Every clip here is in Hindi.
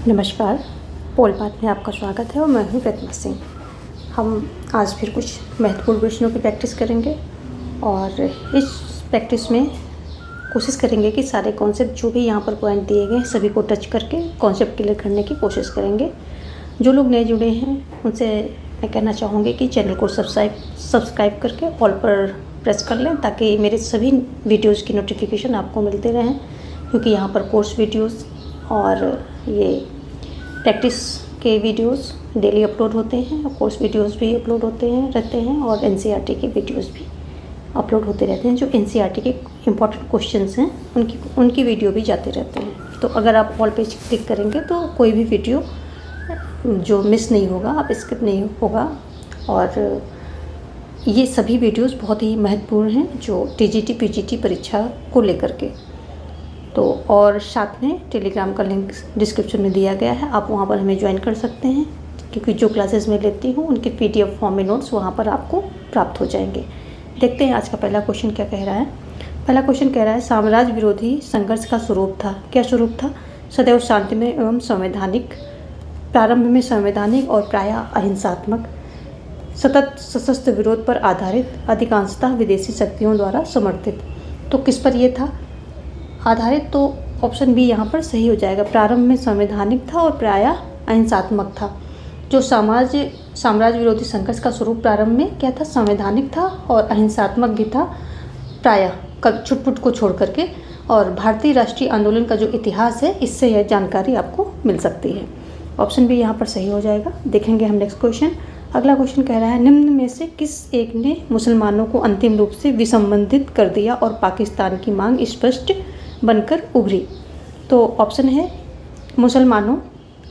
नमस्कार, पोलपात में आपका स्वागत है और मैं हूँ प्रतिमा सिंह। हम आज फिर कुछ महत्वपूर्ण प्रश्नों की प्रैक्टिस करेंगे और इस प्रैक्टिस में कोशिश करेंगे कि सारे कॉन्सेप्ट जो भी यहाँ पर पॉइंट दिए गए सभी को टच करके कॉन्सेप्ट क्लियर करने की कोशिश करेंगे। जो लोग नए जुड़े हैं उनसे मैं कहना चाहूँगी कि चैनल को सब्सक्राइब करके ऑल पर प्रेस कर लें ताकि मेरे सभी वीडियोज़ की नोटिफिकेशन आपको मिलते रहें, क्योंकि यहाँ पर कोर्स वीडियोज़ और ये प्रैक्टिस के वीडियोस डेली अपलोड होते हैं और कोर्स वीडियोस भी अपलोड रहते हैं और एनसीईआरटी के वीडियोस भी अपलोड होते रहते हैं। जो एनसीईआरटी के इम्पॉर्टेंट क्वेश्चंस हैं उनकी वीडियो भी जाते रहते हैं। तो अगर आप ऑल पेज क्लिक करेंगे तो कोई भी वीडियो जो मिस नहीं होगा, आप स्किप नहीं होगा। और ये सभी वीडियोस बहुत ही महत्वपूर्ण हैं जो टीजीटी पीजीटी परीक्षा को लेकर के। तो और साथ में टेलीग्राम का लिंक डिस्क्रिप्शन में दिया गया है, आप वहाँ पर हमें ज्वाइन कर सकते हैं, क्योंकि जो क्लासेस मैं लेती हूँ उनके पीडीएफ फॉर्म में नोट्स वहाँ पर आपको प्राप्त हो जाएंगे। देखते हैं आज का पहला क्वेश्चन क्या कह रहा है। पहला क्वेश्चन कह रहा है, साम्राज्य विरोधी संघर्ष का स्वरूप था। क्या स्वरूप था? सदैव शांतिमय एवं संवैधानिक, प्रारंभ में संवैधानिक और प्रायः अहिंसात्मक, सतत सशस्त्र विरोध पर आधारित, अधिकांशतः विदेशी शक्तियों द्वारा समर्थित। तो किस पर यह था आधारित? तो ऑप्शन बी यहाँ पर सही हो जाएगा। प्रारंभ में संवैधानिक था और प्रायः अहिंसात्मक था। जो साम्राज्य विरोधी संघर्ष का स्वरूप प्रारंभ में क्या था? संवैधानिक था और अहिंसात्मक भी था, प्रायः छुटपुट को छोड़ करके। और भारतीय राष्ट्रीय आंदोलन का जो इतिहास है इससे यह जानकारी आपको मिल सकती है। ऑप्शन बी यहाँ पर सही हो जाएगा। देखेंगे हम नेक्स्ट क्वेश्चन। अगला क्वेश्चन कह रहा है, निम्न में से किस एक ने मुसलमानों को अंतिम रूप से विसंबंधित कर दिया और पाकिस्तान की मांग स्पष्ट बनकर उभरी? तो ऑप्शन है मुसलमानों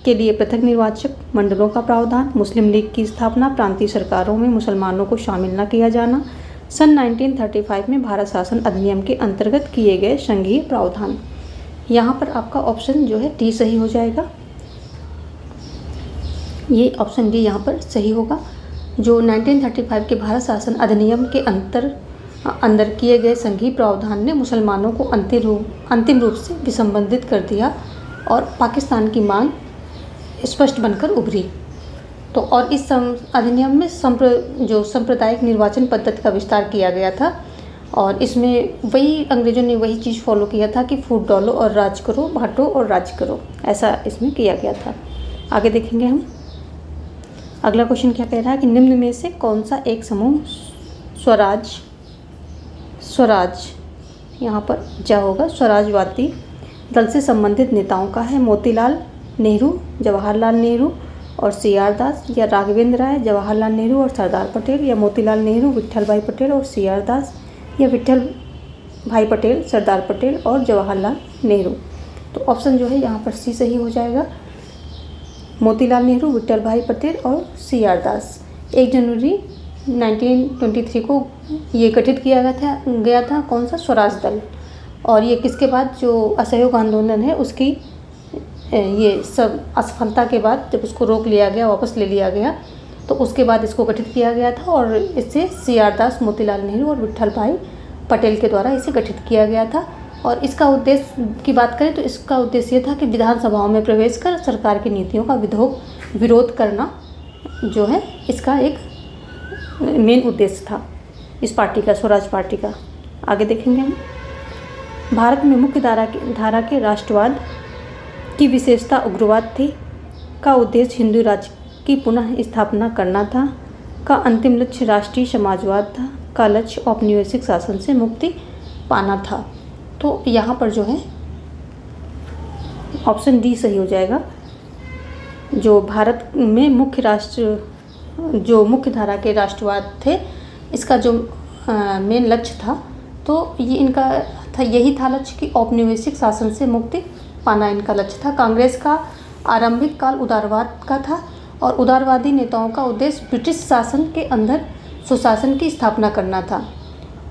के लिए पृथक निर्वाचक मंडलों का प्रावधान, मुस्लिम लीग की स्थापना, प्रांतीय सरकारों में मुसलमानों को शामिल न किया जाना, सन 1935 में भारत शासन अधिनियम के अंतर्गत किए गए संघीय प्रावधान। यहाँ पर आपका ऑप्शन जो है डी सही हो जाएगा। ये ऑप्शन डी यहाँ पर सही होगा। जो 1935 के भारत शासन अधिनियम के अंदर किए गए संघीय प्रावधान ने मुसलमानों को अंतिम रूप से विसंबंधित कर दिया और पाकिस्तान की मांग स्पष्ट बनकर उभरी। तो और इस अधिनियम में जो सांप्रदायिक निर्वाचन पद्धति का विस्तार किया गया था और इसमें वही अंग्रेजों ने वही चीज़ फॉलो किया था कि फूट डालो और राज करो, बांटो और राज करो, ऐसा इसमें किया गया था। आगे देखेंगे हम। अगला क्वेश्चन क्या कह रहा है कि निम्न में से कौन सा एक समूह स्वराज यहाँ पर क्या होगा? स्वराजवादी दल से संबंधित नेताओं का है। मोतीलाल नेहरू, जवाहरलाल नेहरू और सीआर दास, या राघवेंद्र राय, जवाहरलाल नेहरू और सरदार पटेल, या मोतीलाल नेहरू, विट्ठल भाई पटेल और सीआर दास, या विट्ठल भाई पटेल, सरदार पटेल और जवाहरलाल नेहरू। तो ऑप्शन जो है यहाँ पर सी सही हो जाएगा। मोतीलाल नेहरू, विट्ठल भाई पटेल और सीआर दास। 1 जनवरी 1923 को ये गठित किया गया था कौन सा? स्वराज दल। और ये किसके बाद? जो असहयोग आंदोलन है उसकी ये सब असफलता के बाद जब उसको रोक लिया गया, वापस ले लिया गया, तो उसके बाद इसको गठित किया गया था और इससे सीआर दास, मोतीलाल नेहरू और विट्ठल भाई पटेल के द्वारा इसे गठित किया गया था। और इसका उद्देश्य की बात करें तो इसका उद्देश्य ये था कि विधानसभाओं में प्रवेश कर सरकार की नीतियों का विरोध करना जो है इसका एक मेन उद्देश्य था इस पार्टी का, स्वराज पार्टी का। आगे देखेंगे हम। भारत में मुख्य धारा के राष्ट्रवाद की विशेषता उग्रवाद थी। का उद्देश्य हिंदू राज्य की पुनः स्थापना करना था। का अंतिम लक्ष्य राष्ट्रीय समाजवाद था। का लक्ष्य औपनिवेशिक शासन से मुक्ति पाना था। तो यहाँ पर जो है ऑप्शन डी सही हो जाएगा। जो भारत में मुख्य धारा के राष्ट्रवाद थे, इसका जो मेन लक्ष्य था तो ये इनका था, यही था लक्ष्य कि औपनिवेशिक शासन से मुक्ति पाना इनका लक्ष्य था। कांग्रेस का आरंभिक काल उदारवाद का था और उदारवादी नेताओं का उद्देश्य ब्रिटिश शासन के अंदर सुशासन की स्थापना करना था।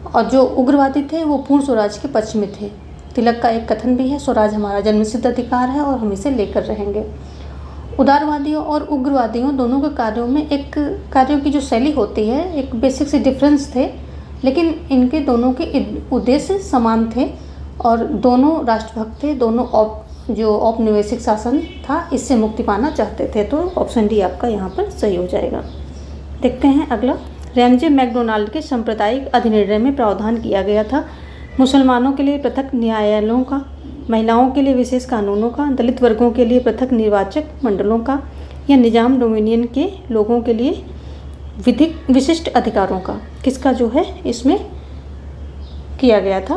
और जो उग्रवादी थे वो पूर्ण स्वराज के पक्ष में थे। तिलक का एक कथन भी है, स्वराज हमारा जन्मसिद्ध अधिकार है और हम इसे लेकर रहेंगे। उदारवादियों और उग्रवादियों दोनों के कार्यों की जो शैली होती है एक बेसिक से डिफरेंस थे, लेकिन इनके दोनों के उद्देश्य समान थे और दोनों राष्ट्रभक्त थे, दोनों जो औपनिवेशिक शासन था इससे मुक्ति पाना चाहते थे। तो ऑप्शन डी आपका यहाँ पर सही हो जाएगा। देखते हैं अगला। रैमजे मैकडोनाल्ड के सांप्रदायिक अधिनिर्णय में प्रावधान किया गया था मुसलमानों के लिए पृथक न्यायालयों का, महिलाओं के लिए विशेष कानूनों का, दलित वर्गों के लिए पृथक निर्वाचक मंडलों का, या निजाम डोमिनियन के लोगों के लिए विधिक विशिष्ट अधिकारों का। किसका जो है इसमें किया गया था,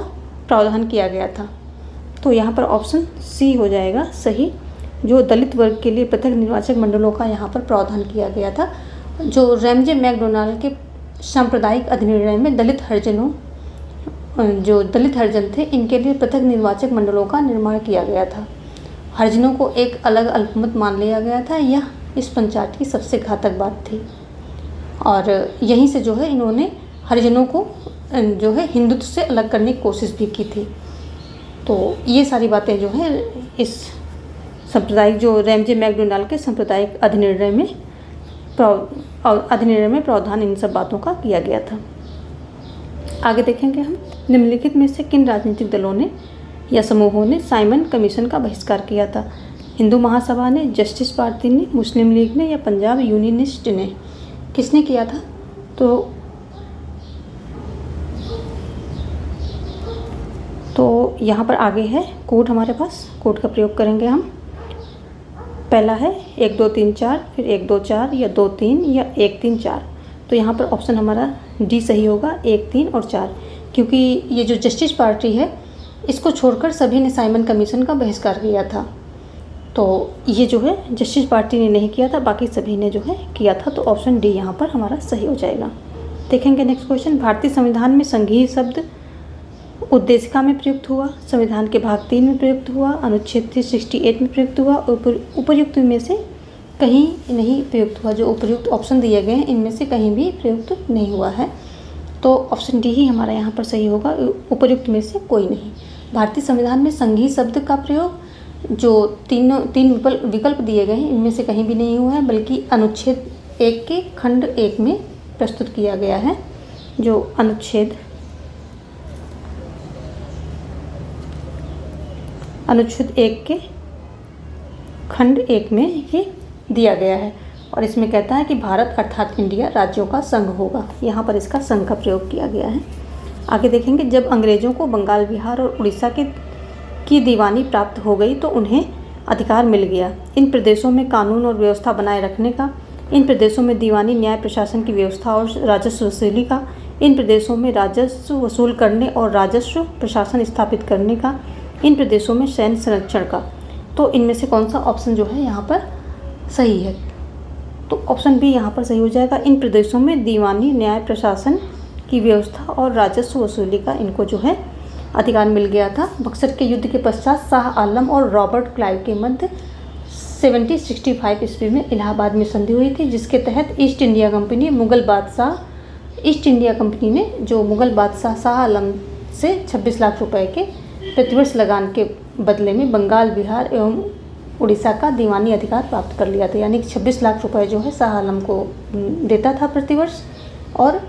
प्रावधान किया गया था। तो यहाँ पर ऑप्शन सी हो जाएगा सही, जो दलित वर्ग के लिए पृथक निर्वाचक मंडलों का यहाँ पर प्रावधान किया गया था। जो रैमजे मैकडोनाल्ड के सांप्रदायिक अधिनिर्णय में दलित हरिजन थे इनके लिए पृथक निर्वाचक मंडलों का निर्माण किया गया था। हरिजनों को एक अलग अल्पमत मान लिया गया था, यह इस पंचायत की सबसे घातक बात थी। और यहीं से जो है इन्होंने हरिजनों को जो है हिंदुत्व से अलग करने की कोशिश भी की थी। तो ये सारी बातें जो है इस सांप्रदायिक जो रैमजे मैकडोनाल्ड के सांप्रदायिक अधिनिर्णय में प्रावधान इन सब बातों का किया गया था। आगे देखेंगे हम। निम्नलिखित में से किन राजनीतिक दलों ने या समूहों ने साइमन कमीशन का बहिष्कार किया था? हिंदू महासभा ने, जस्टिस पार्टी ने, मुस्लिम लीग ने, या पंजाब यूनियनिस्ट ने? किसने किया था? तो यहाँ पर आगे है कोड, हमारे पास कोड का प्रयोग करेंगे हम। पहला है 1 2 3 4, फिर 1 2 4 या 2 3 या 1 3 4। तो यहाँ पर ऑप्शन हमारा डी सही होगा, 1 3 और 4, क्योंकि ये जो जस्टिस पार्टी है इसको छोड़कर सभी ने साइमन कमीशन का बहिष्कार किया था। तो ये जो है जस्टिस पार्टी ने नहीं किया था, बाकी सभी ने जो है किया था। तो ऑप्शन डी यहाँ पर हमारा सही हो जाएगा। देखेंगे नेक्स्ट क्वेश्चन। भारतीय संविधान में संघीय शब्द उद्देशिका में प्रयुक्त हुआ, संविधान के भाग 3 में प्रयुक्त हुआ, अनुच्छेद 368 में प्रयुक्त हुआ, उपर्युक्त में से कहीं नहीं प्रयुक्त हुआ। जो उपर्युक्त ऑप्शन दिए गए हैं इनमें से कहीं भी प्रयुक्त नहीं हुआ है। तो ऑप्शन डी ही हमारा यहाँ पर सही होगा, उपर्युक्त में से कोई नहीं। भारतीय संविधान में संघीय शब्द का प्रयोग जो तीन विकल्प दिए गए हैं इनमें से कहीं भी नहीं हुआ है, बल्कि अनुच्छेद 1 के खंड 1 में प्रस्तुत किया गया है। जो अनुच्छेद 1 के खंड 1 में ये दिया गया है और इसमें कहता है कि भारत अर्थात इंडिया राज्यों का संघ होगा। यहाँ पर इसका संघ का प्रयोग किया गया है। आगे देखेंगे। जब अंग्रेज़ों को बंगाल, बिहार और उड़ीसा की दीवानी प्राप्त हो गई तो उन्हें अधिकार मिल गया इन प्रदेशों में कानून और व्यवस्था बनाए रखने का, इन प्रदेशों में दीवानी न्याय प्रशासन की व्यवस्था और राजस्व वसूली का, इन प्रदेशों में राजस्व वसूल करने और राजस्व प्रशासन स्थापित करने का, इन प्रदेशों में सैन्य संरक्षण का। तो इनमें से कौन सा ऑप्शन जो है यहाँ पर सही है? तो ऑप्शन बी यहाँ पर सही हो जाएगा। इन प्रदेशों में दीवानी न्याय प्रशासन की व्यवस्था और राजस्व वसूली का इनको जो है अधिकार मिल गया था। बक्सर के युद्ध के पश्चात शाह आलम और रॉबर्ट क्लाइव के मध्य 1765 ईस्वी में इलाहाबाद में संधि हुई थी, जिसके तहत ईस्ट इंडिया कंपनी ने जो मुग़ल बादशाह शाह आलम से 26 लाख रुपए के प्रतिवर्ष लगान के बदले में बंगाल, बिहार एवं उड़ीसा का दीवानी अधिकार प्राप्त कर लिया था। यानी कि 26 लाख रुपए जो है शाह आलम को देता था प्रतिवर्ष, और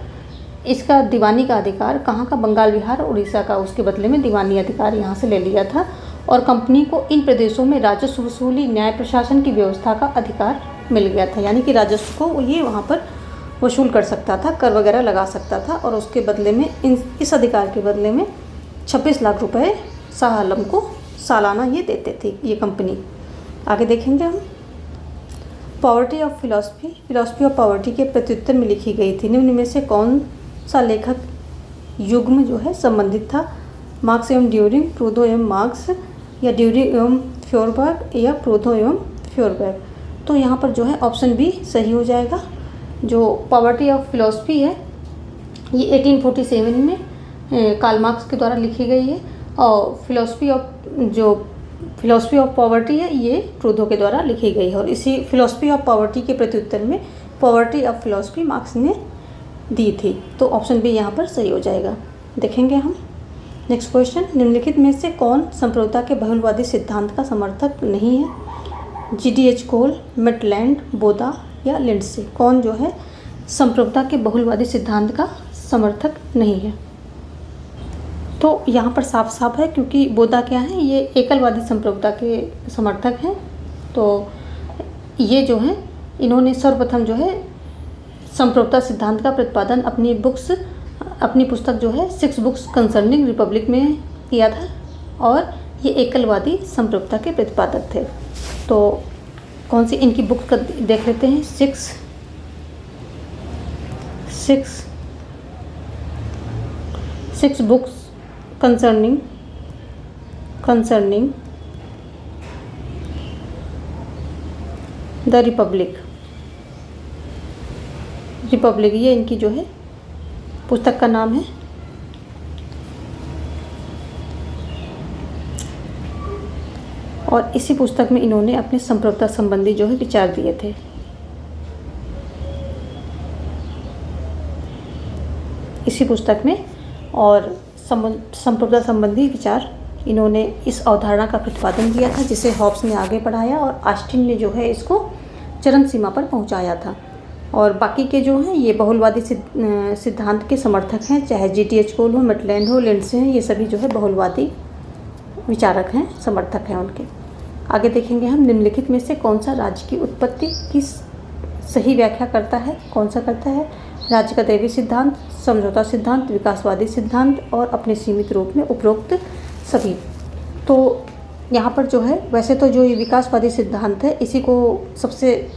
इसका दीवानी का अधिकार कहाँ का? बंगाल, बिहार, उड़ीसा का, उसके बदले में दीवानी अधिकार यहाँ से ले लिया था। और कंपनी को इन प्रदेशों में राजस्व वसूली, न्याय प्रशासन की व्यवस्था का अधिकार मिल गया था। यानी कि राजस्व को ये वहाँ पर वसूल कर सकता था, कर वगैरह लगा सकता था, और उसके बदले में इस अधिकार के बदले में 26 लाख रुपए शाह आलम को सालाना ये देते थे ये कंपनी। आगे देखेंगे हम। Poverty of philosophy of poverty के प्रत्युत्तर में लिखी गई थी। निम्न में से कौन सा लेखक युग्म जो है संबंधित था? मार्क्स एवं ड्यूरिंग, प्रूदो एवं मार्क्स, या ड्यूरिंग एवं फ्योरबर्ग, या प्रूदो एवं फ्योरबर्ग? तो यहाँ पर जो है ऑप्शन बी सही हो जाएगा। जो पॉवर्टी ऑफ फिलॉसफी है ये 1847 में कार्ल मार्क्स के द्वारा लिखी गई है, और फिलॉसफी ऑफ पॉवर्टी है ये प्रूदो के द्वारा लिखी गई है। और इसी फिलॉसफी ऑफ पॉवर्टी के प्रत्युत्तर में पॉवर्टी ऑफ फिलॉसफी मार्क्स ने दी थी। तो ऑप्शन बी यहाँ पर सही हो जाएगा। देखेंगे हम नेक्स्ट क्वेश्चन। निम्नलिखित में से कौन संप्रभुता के बहुलवादी सिद्धांत का समर्थक नहीं है? GDH कोल, मेटलैंड, बोदा या लिंडसे? कौन जो है संप्रभुता के बहुलवादी सिद्धांत का समर्थक नहीं है? तो यहाँ पर साफ साफ है, क्योंकि बोधा क्या है, ये एकलवादी संप्रभुता के समर्थक हैं। तो ये जो हैं, इन्होंने सर्वप्रथम जो है संप्रभुता सिद्धांत का प्रतिपादन अपनी पुस्तक जो है 6 बुक्स कंसर्निंग रिपब्लिक में किया था, और ये एकलवादी संप्रभुता के प्रतिपादक थे। तो कौन सी इनकी बुक का देख लेते हैं। Six books concerning the Republic, ये इनकी जो है पुस्तक का नाम है। और इसी पुस्तक में इन्होंने अपने संप्रभुता संबंधी जो है विचार दिए थे। इसी पुस्तक में और संप्रभुता संबंधी विचार इन्होंने इस अवधारणा का प्रतिपादन किया था, जिसे हॉब्स ने आगे बढ़ाया और ऑस्टिन ने जो है इसको चरम सीमा पर पहुंचाया था। और बाकी के जो हैं ये बहुलवादी सिद्धांत के समर्थक हैं, चाहे GTH कोल हो, मिटलैंड हो, लिंडसे हैं, ये सभी जो है बहुलवादी विचारक हैं, समर्थक हैं उनके। आगे देखेंगे हम, निम्नलिखित में से कौन सा राज्य की उत्पत्ति की सही व्याख्या करता है। कौन सा करता है? राज्य का दैवी सिद्धांत, समझौता सिद्धांत, विकासवादी सिद्धांत और अपने सीमित रूप में उपरोक्त सभी। तो यहाँ पर जो है, वैसे तो जो ये विकासवादी सिद्धांत है इसी को सबसे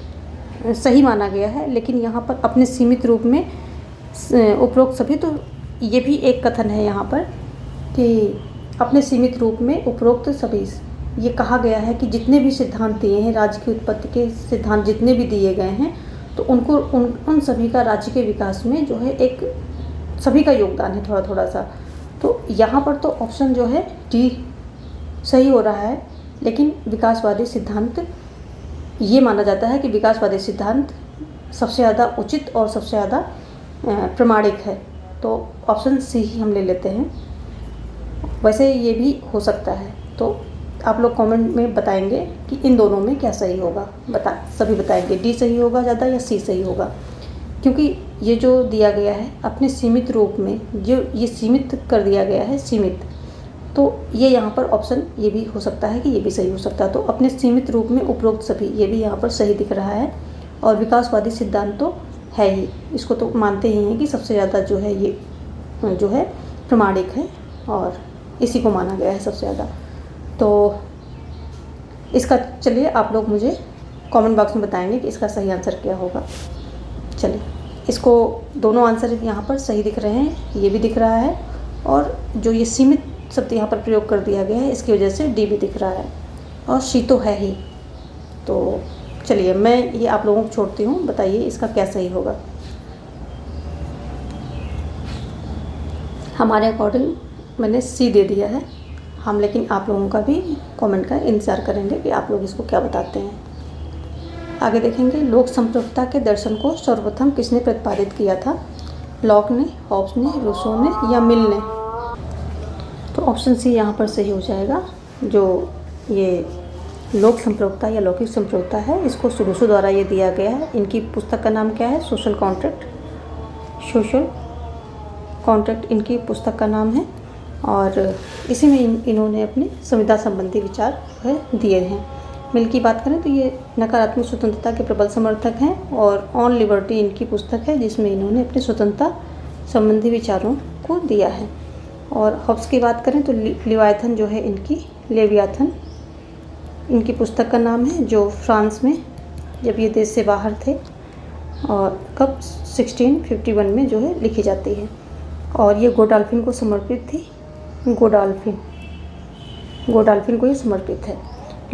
सही माना गया है, लेकिन यहाँ पर अपने सीमित रूप में उपरोक्त सभी, तो ये भी एक कथन है यहाँ पर कि अपने सीमित रूप में उपरोक्त सभी। ये कहा गया है कि जितने भी सिद्धांत दिए हैं, राज्य की उत्पत्ति के सिद्धांत जितने भी दिए गए हैं, तो उनको उन सभी का राज्य के विकास में जो है एक सभी का योगदान है थोड़ा थोड़ा सा। तो यहाँ पर तो ऑप्शन जो है डी सही हो रहा है, लेकिन विकासवादी सिद्धांत, ये माना जाता है कि विकासवादी सिद्धांत सबसे ज़्यादा उचित और सबसे ज़्यादा प्रमाणिक है। तो ऑप्शन सी ही हम ले लेते हैं। वैसे ये भी हो सकता है, तो आप लोग कमेंट में बताएंगे कि इन दोनों में क्या सही होगा। सभी बताएंगे डी सही होगा ज़्यादा या सी सही होगा, क्योंकि ये जो दिया गया है अपने सीमित रूप में, जो ये सीमित कर दिया गया है, सीमित, तो ये यहाँ पर ऑप्शन ये भी हो सकता है कि ये भी सही हो सकता है। तो अपने सीमित रूप में उपरोक्त सभी, ये भी यहाँ पर सही दिख रहा है। और विकासवादी सिद्धांत तो है ही, इसको तो मानते ही हैं कि सबसे ज़्यादा जो है ये जो है प्रमाणिक है और इसी को माना गया है सबसे ज़्यादा। तो इसका चलिए आप लोग मुझे कमेंट बॉक्स में बताएंगे कि इसका सही आंसर क्या होगा। चलिए, इसको दोनों आंसर यहाँ पर सही दिख रहे हैं, ये भी दिख रहा है, और जो ये सीमित शब्द यहाँ पर प्रयोग कर दिया गया है इसकी वजह से डी भी दिख रहा है, और सी तो है ही। तो चलिए, मैं ये आप लोगों को छोड़ती हूँ, बताइए इसका क्या सही होगा। हमारे अकॉर्डिंग मैंने सी दे दिया है हम, लेकिन आप लोगों का भी कमेंट का इंतज़ार करेंगे कि आप लोग इसको क्या बताते हैं। आगे देखेंगे, लोक संप्रभुता के दर्शन को सर्वप्रथम किसने प्रतिपादित किया था? लॉक ने, हॉब्स ने, रूसो ने या मिल ने? तो ऑप्शन सी यहाँ पर सही हो जाएगा। जो ये लोक संप्रभुता या लौकिक संप्रभुता है, इसको रूसो द्वारा ये दिया गया है। इनकी पुस्तक का नाम क्या है? सोशल कॉन्ट्रैक्ट इनकी पुस्तक का नाम है, और इसी में इन्होंने अपने संविदा संबंधी विचार दिए हैं। मिल की बात करें तो ये नकारात्मक स्वतंत्रता के प्रबल समर्थक हैं, और ऑन लिबर्टी इनकी पुस्तक है जिसमें इन्होंने अपने स्वतंत्रता संबंधी विचारों को दिया है। और हॉब्स की बात करें तो लिवायथन जो है लेवियाथन इनकी पुस्तक का नाम है, जो फ्रांस में जब ये देश से बाहर थे और कब 1651 में जो है लिखी जाती है, और ये गोडाल्फिन को समर्पित थी। गोडाल्फिन को ये समर्पित है।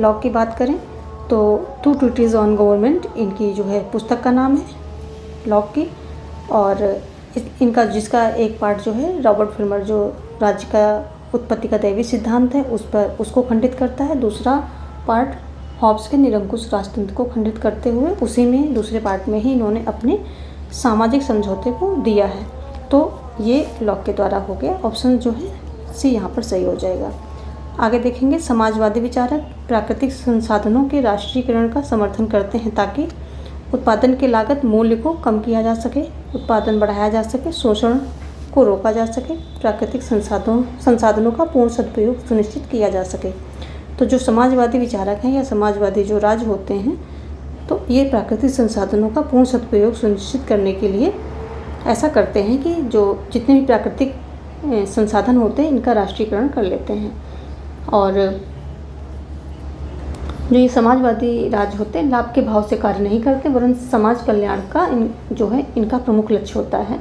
लॉक की बात करें तो टू ट्रीटीज ऑन गवर्नमेंट इनकी जो है पुस्तक का नाम है लॉक की, और इनका जिसका एक पार्ट जो है रॉबर्ट फिल्मर जो राज्य का उत्पत्ति का दैवी सिद्धांत है उसको खंडित करता है। दूसरा पार्ट हॉब्स के निरंकुश राजतंत्र को खंडित करते हुए उसी में दूसरे पार्ट में ही इन्होंने अपने सामाजिक समझौते को दिया है। तो ये लॉक के द्वारा हो गया। ऑप्शन जो है सी यहाँ पर सही हो जाएगा। आगे देखेंगे, समाजवादी विचारक प्राकृतिक संसाधनों के राष्ट्रीयकरण का समर्थन करते हैं ताकि उत्पादन की लागत मूल्य को कम किया जा सके, उत्पादन बढ़ाया जा सके, शोषण को रोका जा सके, प्राकृतिक संसाधनों का पूर्ण सदुपयोग सुनिश्चित किया जा सके। तो जो समाजवादी विचारक हैं या समाजवादी जो राज होते हैं, तो ये प्राकृतिक संसाधनों का पूर्ण सदुपयोग सुनिश्चित करने के लिए ऐसा करते हैं कि जो जितने भी प्राकृतिक संसाधन होते हैं इनका राष्ट्रीयकरण कर लेते हैं। और जो ये समाजवादी राज होते हैं लाभ के भाव से कार्य नहीं करते, वरन समाज कल्याण का इनका प्रमुख लक्ष्य होता है।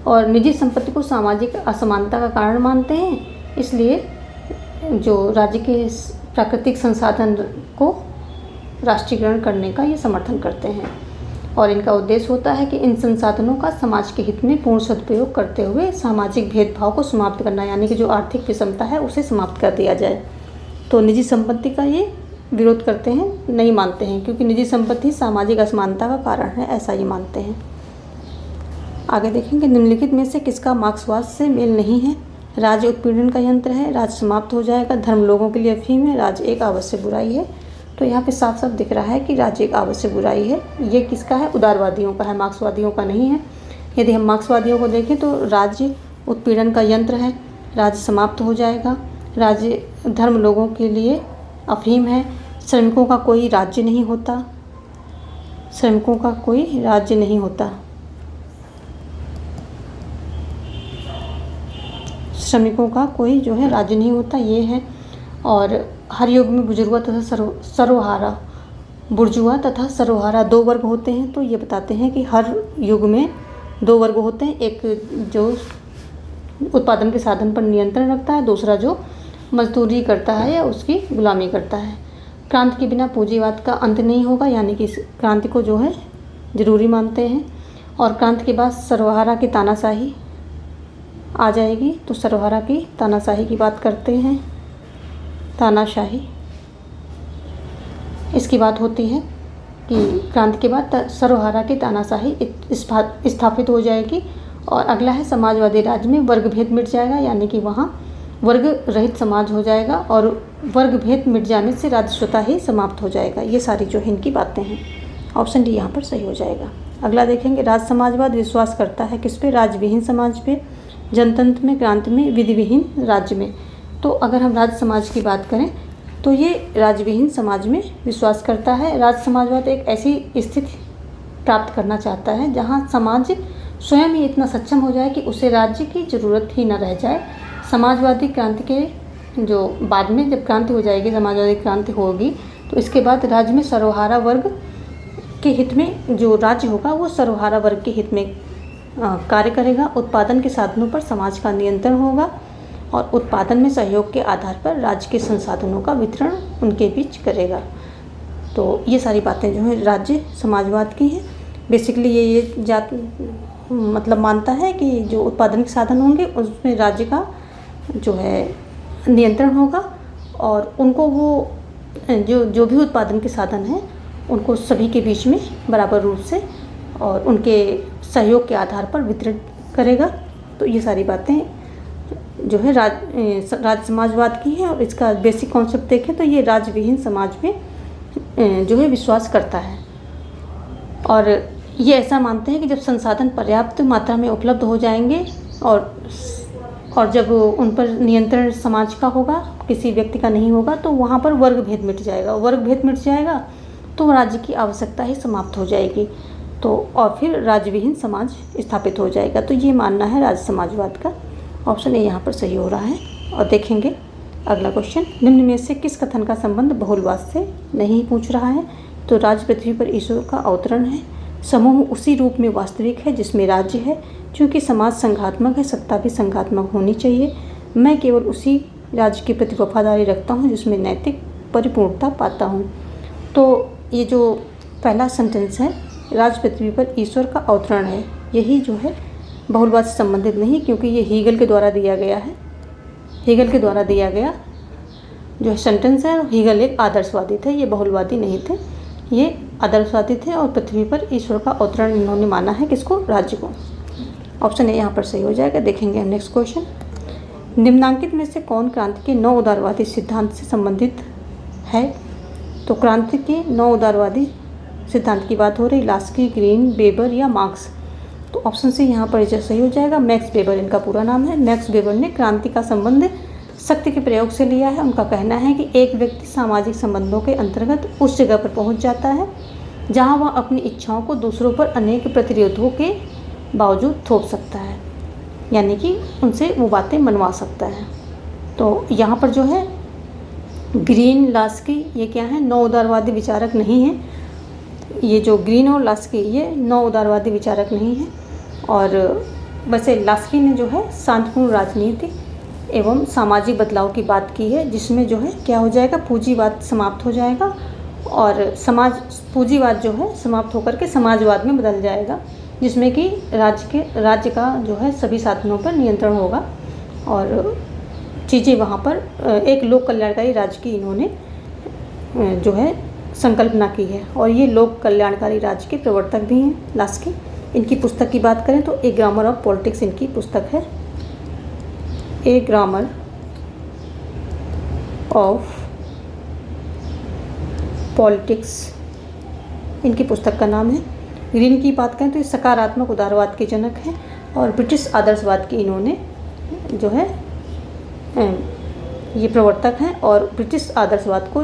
और निजी संपत्ति को सामाजिक असमानता का कारण मानते हैं, इसलिए जो राज्य के प्राकृतिक संसाधन को राष्ट्रीयकरण करने का ये समर्थन करते हैं। और इनका उद्देश्य होता है कि इन संसाधनों का समाज के हित में पूर्ण सदुपयोग करते हुए सामाजिक भेदभाव को समाप्त करना, यानी कि जो आर्थिक विषमता है उसे समाप्त कर दिया जाए। तो निजी संपत्ति का ये विरोध करते हैं, नहीं मानते हैं, क्योंकि निजी संपत्ति सामाजिक असमानता का कारण है, ऐसा ये मानते हैं। आगे देखेंगे, निम्नलिखित में से किसका मार्क्सवाद से मेल नहीं है? राज्य उत्पीड़न का यंत्र है, राज्य समाप्त हो जाएगा, धर्म लोगों के लिए अफीम है, राज्य एक आवश्यक बुराई है। तो यहाँ पे साफ साफ दिख रहा है कि राज्य एक आवश्यक बुराई है। ये किसका है? उदारवादियों का है, मार्क्सवादियों का नहीं है। यदि हम मार्क्सवादियों को देखें तो राज्य उत्पीड़न का यंत्र है, राज्य समाप्त हो जाएगा, राज्य धर्म लोगों के लिए अफीम है, श्रमिकों का कोई राज्य नहीं होता, श्रमिकों का कोई राज्य नहीं होता, श्रमिकों का कोई राज्य नहीं होता, ये है। और हर युग में बुजुर्गा तथा सर्वहारा, बुर्जुआ तथा सर्वहारा 2 वर्ग होते हैं। तो ये बताते हैं कि हर युग में 2 वर्ग होते हैं, एक जो उत्पादन के साधन पर नियंत्रण रखता है, दूसरा जो मजदूरी करता है या उसकी गुलामी करता है। क्रांति के बिना पूंजीवाद का अंत नहीं होगा, यानी कि इस क्रांति को ज़रूरी मानते हैं। और क्रांति के बाद सर्वहारा की तानाशाही आ जाएगी। तो सर्वहारा की तानाशाही की बात करते हैं, तानाशाही इसकी बात होती है कि क्रांति के बाद सर्वहारा की तानाशाही स्थापित हो जाएगी। और अगला है समाजवादी राज्य में वर्ग भेद मिट जाएगा, यानी कि वहाँ वर्ग रहित समाज हो जाएगा और वर्ग भेद मिट जाने से राज्य स्वतः ही समाप्त हो जाएगा। ये सारी इनकी बातें हैं, ऑप्शन डी यहाँ पर सही हो जाएगा। अगला देखेंगे, राज समाजवाद विश्वास करता है किस पे? राज्यविहीन समाज पे, जनतंत्र में, क्रांति में, विधिविहीन राज्य में। तो अगर हम राज्य समाज की बात करें तो ये राज्यविहीन समाज में विश्वास करता है। राज्य समाजवाद एक ऐसी स्थिति प्राप्त करना चाहता है जहाँ समाज स्वयं ही इतना सक्षम हो जाए कि उसे राज्य की ज़रूरत ही न रह जाए। समाजवादी क्रांति के जो बाद में जब क्रांति हो जाएगी, समाजवादी क्रांति होगी, तो इसके बाद राज्य में सर्वहारा वर्ग के हित में जो राज्य होगा वो सर्वहारा वर्ग के हित में कार्य करेगा। उत्पादन के साधनों पर समाज का नियंत्रण होगा और उत्पादन में सहयोग के आधार पर राज्य के संसाधनों का वितरण उनके बीच करेगा। तो ये सारी बातें राज्य समाजवाद की हैं। बेसिकली ये मानता है कि जो उत्पादन के साधन होंगे उसमें राज्य का नियंत्रण होगा और उनको वो जो भी उत्पादन के साधन हैं उनको सभी के बीच में बराबर रूप से और उनके सहयोग के आधार पर वितरण करेगा। तो ये सारी बातें राज्य समाजवाद की है। और इसका बेसिक कॉन्सेप्ट देखें तो ये राज्यविहीन समाज में विश्वास करता है और ये ऐसा मानते हैं कि जब संसाधन पर्याप्त मात्रा में उपलब्ध हो जाएंगे और जब उन पर नियंत्रण समाज का होगा, किसी व्यक्ति का नहीं होगा, तो वहाँ पर वर्ग भेद मिट जाएगा। वर्ग भेद मिट जाएगा तो राज्य की आवश्यकता ही समाप्त हो जाएगी, तो और फिर राज्यविहीन समाज स्थापित हो जाएगा। तो ये मानना है राज्य समाजवाद का। ऑप्शन ए यहाँ पर सही हो रहा है। और देखेंगे अगला क्वेश्चन, निम्न में से किस कथन का संबंध बहुलवाद से नहीं पूछ रहा है? तो राज्य पृथ्वी पर ईश्वर का अवतरण है, समूह उसी रूप में वास्तविक है जिसमें राज्य है, क्योंकि समाज संघात्मक है, सत्ता भी संघात्मक होनी चाहिए। मैं केवल उसी राज्य के प्रति वफादारी रखता हूँ जिसमें नैतिक परिपूर्णता पाता हूँ। तो ये जो पहला सेंटेंस है, राज्य पृथ्वी पर ईश्वर का अवतरण है, यही बहुलवाद से संबंधित नहीं, क्योंकि ये हीगल के द्वारा दिया गया है। हीगल के द्वारा दिया गया सेंटेंस है। हीगल एक आदर्शवादी थे, ये बहुलवादी नहीं थे, ये आदर्शवादी थे और पृथ्वी पर ईश्वर का अवतरण इन्होंने माना है, किसको? राज्य को। ऑप्शन ए यहाँ पर सही हो जाएगा। देखेंगे नेक्स्ट क्वेश्चन, निम्नांकित में से कौन क्रांति के 9 उदारवादी सिद्धांत से संबंधित है? तो क्रांति के 9 उदारवादी सिद्धांत की बात हो रही, लास्की, ग्रीन, वेबर या मार्क्स। तो ऑप्शन सी यहाँ पर जो सही हो जाएगा। मैक्स वेबर इनका पूरा नाम है। मैक्स वेबर ने क्रांति का संबंध शक्ति के प्रयोग से लिया है। उनका कहना है कि एक व्यक्ति सामाजिक संबंधों के अंतर्गत उस जगह पर पहुँच जाता है जहाँ वह अपनी इच्छाओं को दूसरों पर अनेक प्रतिरोधों के बावजूद थोप सकता है, यानी कि उनसे वो बातें मनवा सकता है। तो यहाँ पर जो है ग्रीन, लास्की ये क्या है, नौ उदारवादी विचारक नहीं है। ये जो ग्रीन और लास्की ये नौ उदारवादी विचारक नहीं है। और वैसे लास्की ने जो है शांतिपूर्ण राजनीति एवं सामाजिक बदलाव की बात की है, जिसमें जो है क्या हो जाएगा, पूंजीवाद समाप्त हो जाएगा और पूंजीवाद जो है समाप्त होकर के समाजवाद में बदल जाएगा, जिसमें कि राज्य का जो है सभी साधनों पर नियंत्रण होगा और चीज़ें वहाँ पर एक लोक कल्याणकारी राज्य की इन्होंने जो है संकल्पना की है। और ये लोक कल्याणकारी राज्य के प्रवर्तक भी हैं लास्की। इनकी पुस्तक की बात करें तो ए ग्रामर ऑफ पॉलिटिक्स इनकी पुस्तक है। ए ग्रामर ऑफ पॉलिटिक्स इनकी पुस्तक का नाम है। ग्रीन की बात करें तो ये सकारात्मक उदारवाद के जनक हैं और ब्रिटिश आदर्शवाद की इन्होंने जो है ये प्रवर्तक हैं और ब्रिटिश आदर्शवाद को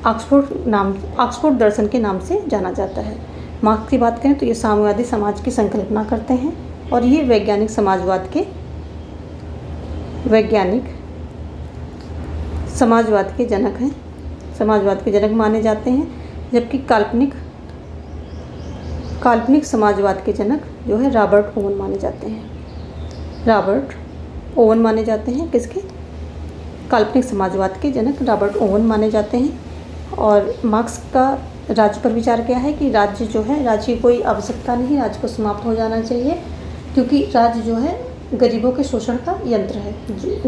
ऑक्सफोर्ड दर्शन के नाम से जाना जाता है। मार्क्स की बात करें तो ये साम्यवादी समाज की संकल्पना करते हैं और ये वैज्ञानिक समाजवाद के जनक हैं, समाजवाद के जनक माने जाते हैं। जबकि काल्पनिक समाजवाद के जनक जो है रॉबर्ट ओवन माने जाते हैं। रॉबर्ट ओवन माने जाते हैं किसके, काल्पनिक समाजवाद के जनक रॉबर्ट ओवन माने जाते हैं। और मार्क्स का राज्य पर विचार क्या है कि राज्य जो है, राज्य की कोई आवश्यकता नहीं, राज्य को समाप्त हो जाना चाहिए, क्योंकि राज्य जो है गरीबों के शोषण का यंत्र है।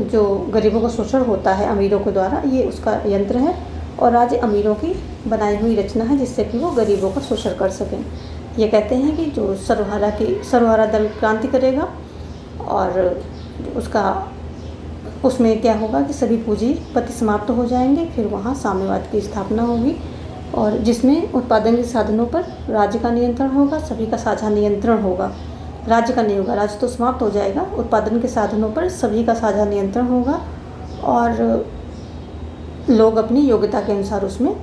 जो गरीबों का शोषण होता है अमीरों के द्वारा, ये उसका यंत्र है और राज्य अमीरों की बनाई हुई रचना है जिससे कि वो गरीबों का शोषण कर सकें। ये कहते हैं कि जो सर्वहारा दल क्रांति करेगा और उसमें क्या होगा कि सभी पूंजीपति समाप्त हो जाएंगे, फिर वहाँ साम्यवाद की स्थापना होगी और जिसमें उत्पादन के साधनों पर राज्य का नियंत्रण होगा, सभी का साझा नियंत्रण होगा। राज्य का नहीं होगा, राज्य तो समाप्त हो जाएगा, उत्पादन के साधनों पर सभी का साझा नियंत्रण होगा और लोग अपनी योग्यता के अनुसार उसमें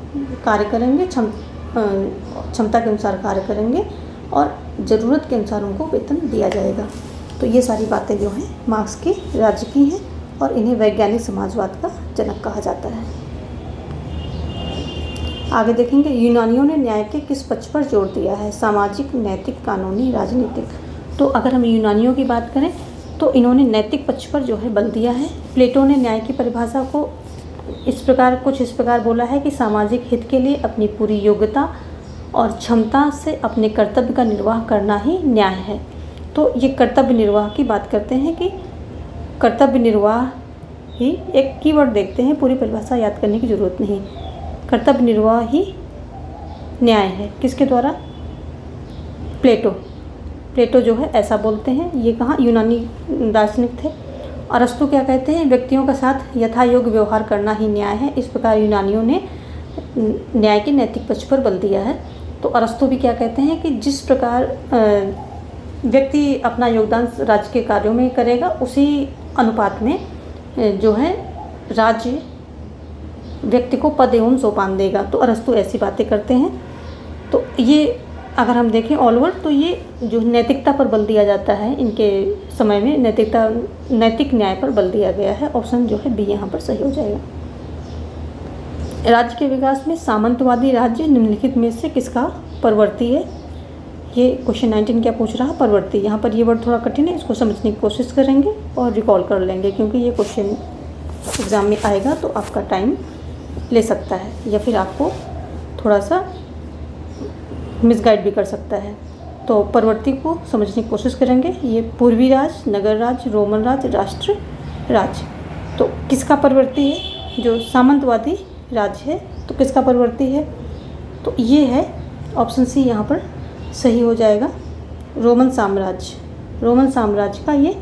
कार्य करेंगे, क्षमता के अनुसार कार्य करेंगे और ज़रूरत के अनुसार उनको वेतन दिया जाएगा। तो ये सारी बातें जो हैं मार्क्स की राज्य की हैं और इन्हें वैज्ञानिक समाजवाद का जनक कहा जाता है। आगे देखेंगे, यूनानियों ने न्याय के किस पक्ष पर जोर दिया है, सामाजिक, नैतिक, कानूनी, राजनीतिक। तो अगर हम यूनानियों की बात करें तो इन्होंने नैतिक पक्ष पर जो है बल दिया है। प्लेटो ने न्याय की परिभाषा को कुछ इस प्रकार बोला है कि सामाजिक हित के लिए अपनी पूरी योग्यता और क्षमता से अपने कर्तव्य का निर्वाह करना ही न्याय है। तो ये कर्तव्य निर्वाह की बात करते हैं कि कर्तव्य निर्वाह ही एक कीवर्ड देखते हैं, पूरी परिभाषा याद करने की ज़रूरत नहीं। कर्तव्य निर्वाह ही न्याय है, किसके द्वारा, प्लेटो जो है ऐसा बोलते हैं। ये कहाँ, यूनानी दार्शनिक थे। अरस्तु क्या कहते हैं, व्यक्तियों के साथ यथायोग्य व्यवहार करना ही न्याय है। इस प्रकार यूनानियों ने न्याय के नैतिक पक्ष पर बल दिया है। तो अरस्तु भी क्या कहते हैं कि जिस प्रकार व्यक्ति अपना योगदान राज्य के कार्यों में करेगा, उसी अनुपात में जो है राज्य व्यक्ति को पद एवं सोपान देगा। तो अरस्तु ऐसी बातें करते हैं। तो ये अगर हम देखें ऑल ओवर तो ये जो नैतिकता पर बल दिया जाता है, इनके समय में नैतिक न्याय पर बल दिया गया है। ऑप्शन जो है बी यहाँ पर सही हो जाएगा। राज्य के विकास में सामंतवादी राज्य निम्नलिखित में से किसका परवर्ती है। ये क्वेश्चन 19 क्या पूछ रहा है, परवर्ती। यहाँ पर ये वर्ड थोड़ा कठिन है, इसको समझने की कोशिश करेंगे और रिकॉल कर लेंगे, क्योंकि ये क्वेश्चन एग्ज़ाम में आएगा तो आपका टाइम ले सकता है या फिर आपको थोड़ा सा मिसगाइड भी कर सकता है। तो परवर्ती को समझने की कोशिश करेंगे। ये पूर्वी राज्य, नगर राज्य, रोमन राज्य, राष्ट्र राज्य। तो किसका परवर्ती है, जो सामंतवादी राज्य है तो किसका परवर्ती है, तो ये है ऑप्शन सी यहाँ पर सही हो जाएगा, रोमन साम्राज्य का ये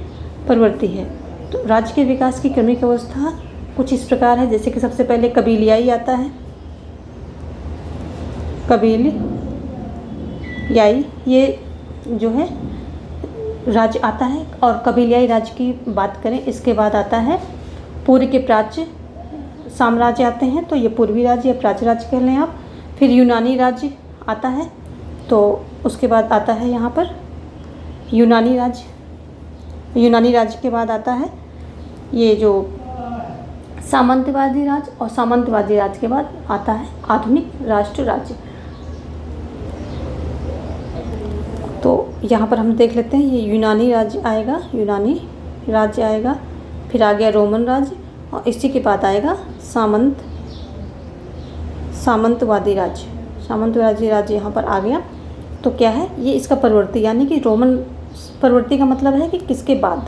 परवर्ती है। तो राज्य के विकास की क्रमिक अवस्था कुछ इस प्रकार है, जैसे कि सबसे पहले कबीलियाई आता है, कबीलियाई ये जो है राज्य आता है। और कबीलियाई राज्य की बात करें, इसके बाद आता है पूर्व के प्राच्य साम्राज्य आते हैं, तो ये पूर्वी राज्य या प्राच्य राज्य कह लें आप। फिर यूनानी राज्य आता है, तो उसके बाद आता है यहाँ पर यूनानी राज्य। यूनानी राज्य के बाद आता है ये जो सामंतवादी राज्य, और सामंतवादी राज्य के बाद आता है आधुनिक राष्ट्र राज्य। तो यहाँ पर हम देख लेते हैं, ये यूनानी राज्य आएगा, यूनानी राज्य आएगा, फिर आ गया रोमन राज्य, और इसी के बाद आएगा सामंतवादी राज्य। सामंतवादी राज्य यहाँ पर आ गया। तो क्या है ये, इसका परिवर्ती, यानी कि रोमन परिवर्ती का मतलब है कि किसके बाद,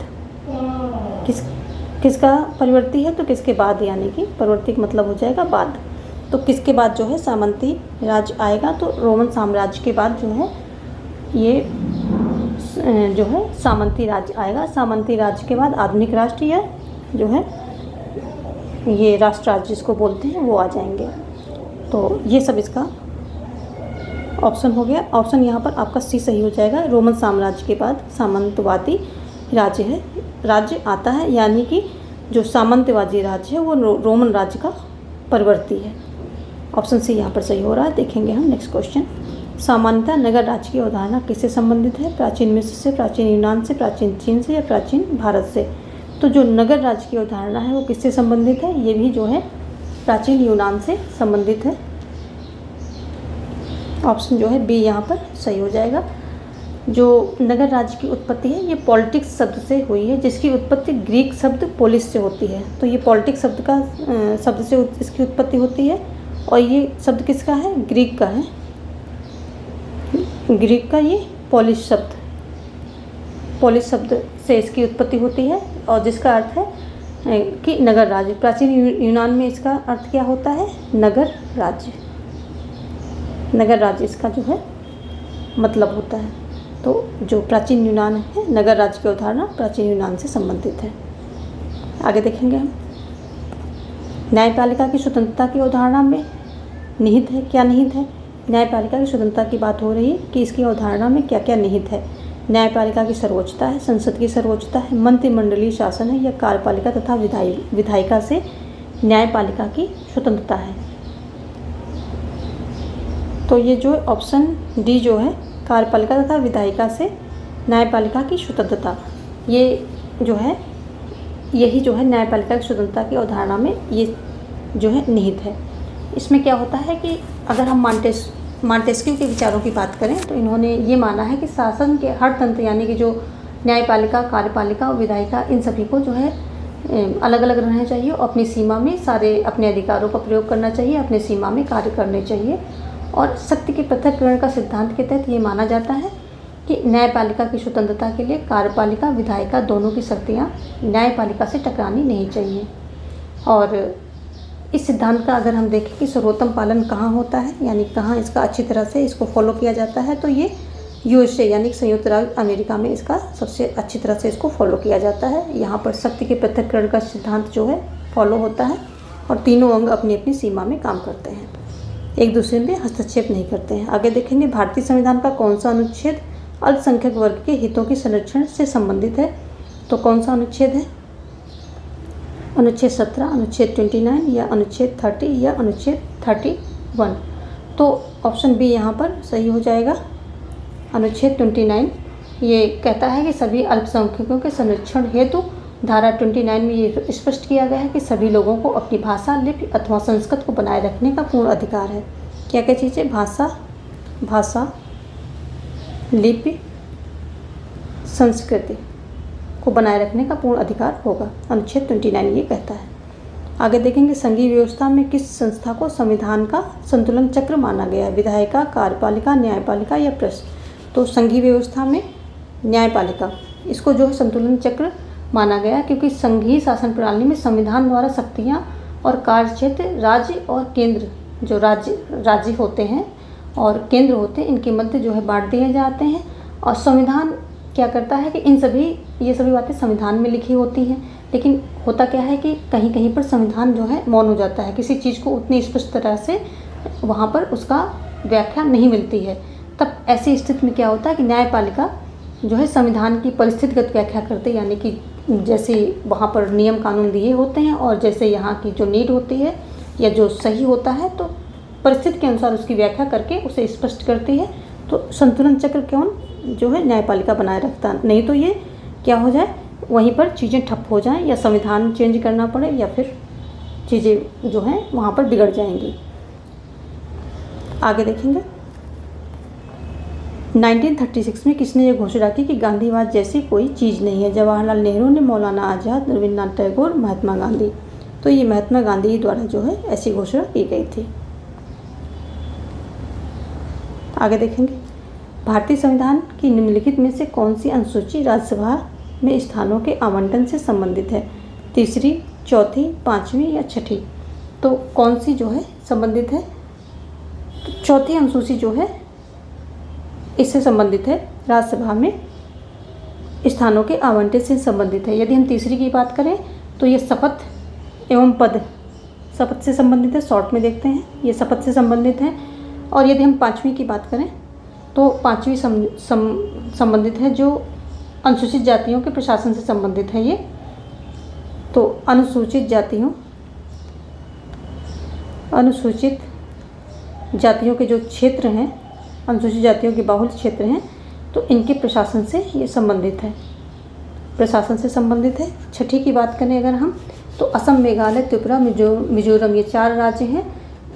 किसका परिवर्ती है तो किसके बाद, यानी कि परिवर्ती का मतलब हो जाएगा बाद। तो किसके बाद जो है सामंती राज्य आएगा, तो रोमन साम्राज्य के बाद जो है ये जो है सामंती राज्य आएगा। सामंती राज्य के बाद आधुनिक राष्ट्र या जो है ये राष्ट्र राज्य जिसको बोलते हैं वो आ जाएंगे। तो ये सब इसका ऑप्शन हो गया। ऑप्शन यहाँ पर आपका सी सही हो जाएगा। रोमन साम्राज्य के बाद सामंतवादी राज्य है, राज्य आता है, यानी कि जो सामंतवादी राज्य है वो रोमन राज्य का परिवर्ती है। ऑप्शन सी यहाँ पर सही हो रहा है। देखेंगे हम नेक्स्ट क्वेश्चन। सामान्यतः नगर राज्य की अवधारणा किससे संबंधित है? प्राचीन मिस्र से, प्राचीन यूनान से, प्राचीन चीन से या प्राचीन भारत से? तो जो नगर राज्य की अवधारणा है वो किससे संबंधित है? ये भी जो है प्राचीन यूनान से संबंधित है। ऑप्शन जो है बी यहाँ पर सही हो जाएगा। जो नगर राज्य की उत्पत्ति है ये पॉलिटिक्स शब्द से हुई है, जिसकी उत्पत्ति ग्रीक शब्द पोलिस से होती है। तो ये पॉलिटिक्स शब्द से इसकी उत्पत्ति होती है, और ये शब्द किसका है? ग्रीक का है। ग्रीक का ये पोलिस शब्द से इसकी उत्पत्ति होती है, और जिसका अर्थ है कि नगर राज्य। प्राचीन यूनान में इसका अर्थ क्या होता है? नगर राज्य। नगर राज्य इसका जो है मतलब होता है। तो जो प्राचीन यूनान है, नगर राज्य की अवधारणा प्राचीन यूनान से संबंधित है। आगे देखेंगे हम। न्यायपालिका की स्वतंत्रता की अवधारणा में निहित है, क्या निहित है? न्यायपालिका की स्वतंत्रता की बात हो रही है कि इसकी अवधारणा में क्या क्या निहित है। न्यायपालिका की सर्वोच्चता है, संसद की सर्वोच्चता है, मंत्रिमंडलीय शासन है, या कार्यपालिका तथा विधायिका से न्यायपालिका की स्वतंत्रता है। तो ये जो ऑप्शन डी जो है, कार्यपालिका तथा विधायिका से न्यायपालिका की स्वतंत्रता, ये जो है यही जो है न्यायपालिका की स्वतंत्रता की अवधारणा में ये जो है निहित है। इसमें क्या होता है कि अगर हम मॉन्टेस्क्यू के विचारों की बात करें तो इन्होंने ये माना है कि शासन के हर तंत्र, यानी कि जो न्यायपालिका, कार्यपालिका और विधायिका, इन सभी को जो है अलग अलग रहना चाहिए, और अपनी सीमा में सारे अपने अधिकारों का प्रयोग करना चाहिए, अपने सीमा में कार्य करने चाहिए। और शक्ति के पृथक्करण का सिद्धांत के तहत ये माना जाता है कि न्यायपालिका की स्वतंत्रता के लिए कार्यपालिका, विधायिका दोनों की शक्तियाँ न्यायपालिका से टकरानी नहीं चाहिए। और इस सिद्धांत का अगर हम देखें कि सर्वोत्तम पालन कहाँ होता है, यानी कहाँ इसका अच्छी तरह से इसको फॉलो किया जाता है, तो ये यूएसए यानी संयुक्त राज्य अमेरिका में इसका सबसे अच्छी तरह से इसको फॉलो किया जाता है। यहाँ पर शक्ति के पृथक्करण का सिद्धांत जो है फॉलो होता है, और तीनों अंग अपनी अपनी सीमा में काम करते हैं, एक दूसरे में हस्तक्षेप नहीं करते हैं। आगे देखेंगे, भारतीय संविधान का कौन सा अनुच्छेद अल्पसंख्यक वर्ग के हितों के संरक्षण से संबंधित है? तो कौन सा अनुच्छेद है? अनुच्छेद 17, अनुच्छेद 29 या अनुच्छेद 30 या अनुच्छेद 31? तो ऑप्शन बी यहाँ पर सही हो जाएगा। अनुच्छेद 29 ये कहता है कि सभी अल्पसंख्यकों के संरक्षण हेतु धारा 29 में ये स्पष्ट किया गया है कि सभी लोगों को अपनी भाषा, लिपि अथवा संस्कृत को बनाए रखने का पूर्ण अधिकार है। क्या क्या चीज़ें? भाषा, लिपि, संस्कृति को बनाए रखने का पूर्ण अधिकार होगा। अनुच्छेद 29 ये कहता है। आगे देखेंगे, संघीय व्यवस्था में किस संस्था को संविधान का संतुलन चक्र माना गया है? विधायिका, कार्यपालिका, न्यायपालिका या प्रेस? तो संघीय व्यवस्था में न्यायपालिका, इसको जो है संतुलन चक्र माना गया, क्योंकि संघीय शासन प्रणाली में संविधान द्वारा शक्तियाँ और कार्य क्षेत्र राज्य और केंद्र, जो राज्य होते हैं और केंद्र होते हैं, इनके मध्य जो है बांट दिए जाते हैं। और संविधान क्या करता है कि ये सभी बातें संविधान में लिखी होती हैं, लेकिन होता क्या है कि कहीं कहीं पर संविधान जो है मौन हो जाता है, किसी चीज़ को उतनी स्पष्ट तरह से वहाँ पर उसका व्याख्या नहीं मिलती है। तब ऐसी स्थिति में क्या होता है कि न्यायपालिका जो है संविधान की परिस्थितिगत व्याख्या करते हैं, यानी कि जैसे वहाँ पर नियम कानून दिए होते हैं और जैसे यहाँ की जो नीड होती है या जो सही होता है, तो परिस्थिति के अनुसार उसकी व्याख्या करके उसे स्पष्ट करती है। तो संतुलन चक्र कौन जो है न्यायपालिका बनाए रखता है, नहीं तो ये क्या हो जाए, वहीं पर चीज़ें ठप हो जाएं या संविधान चेंज करना पड़े या फिर चीज़ें जो हैं वहाँ पर बिगड़ जाएंगी। आगे देखेंगे 1936 में किसने ये घोषणा की कि गांधीवाद जैसी कोई चीज़ नहीं है? जवाहरलाल नेहरू ने, मौलाना आज़ाद, रविन्द्रनाथ टैगोर, महात्मा गांधी। तो ये महात्मा गांधी द्वारा जो है ऐसी घोषणा की गई थी। आगे देखेंगे भारतीय संविधान की निम्नलिखित में से कौन सी अनुसूची राज्यसभा में स्थानों के आवंटन से संबंधित है? तीसरी, चौथी, पाँचवीं या छठी? तो कौन सी जो है संबंधित है? तो चौथी अनुसूची जो है इससे संबंधित है, राज्यसभा में स्थानों के आवंटन से संबंधित है। यदि हम तीसरी की बात करें तो ये शपथ एवं पद, शपथ से संबंधित है, शॉर्ट में देखते हैं, ये शपथ से संबंधित है। और यदि हम पाँचवीं की बात करें तो पाँचवीं संबंधित है, जो अनुसूचित जातियों के प्रशासन से संबंधित है ये। तो अनुसूचित जातियों के जो क्षेत्र हैं, अनुसूचित जातियों के बाहुल क्षेत्र हैं, तो इनके प्रशासन से ये संबंधित है, प्रशासन से संबंधित है। छठी की बात करें अगर हम, तो असम, मेघालय, त्रिपुरा, मिजोरम, ये 4 राज्य हैं,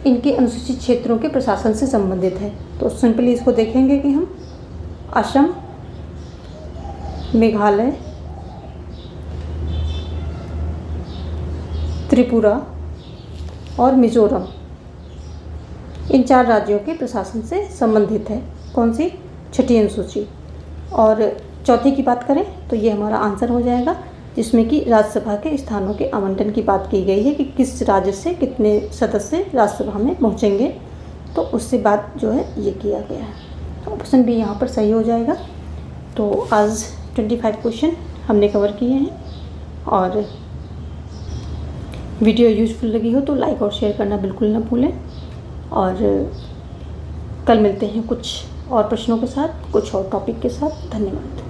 इनके अनुसूचित क्षेत्रों के प्रशासन से संबंधित है। तो सिंपली इसको देखेंगे कि हम असम, मेघालय, त्रिपुरा और मिजोरम, इन 4 राज्यों के प्रशासन से संबंधित है। कौन सी? छठी अनुसूची। और चौथी की बात करें तो ये हमारा आंसर हो जाएगा, जिसमें कि राज्यसभा के स्थानों के आवंटन की बात की गई है कि किस राज्य से कितने सदस्य राज्यसभा में पहुंचेंगे, तो उससे बात जो है ये किया गया है। तो ऑप्शन भी यहाँ पर सही हो जाएगा। तो आज 25 क्वेश्चन हमने कवर किए हैं, और वीडियो यूज़फुल लगी हो तो लाइक और शेयर करना बिल्कुल ना भूलें। और कल मिलते हैं कुछ और प्रश्नों के साथ, कुछ और टॉपिक के साथ। धन्यवाद।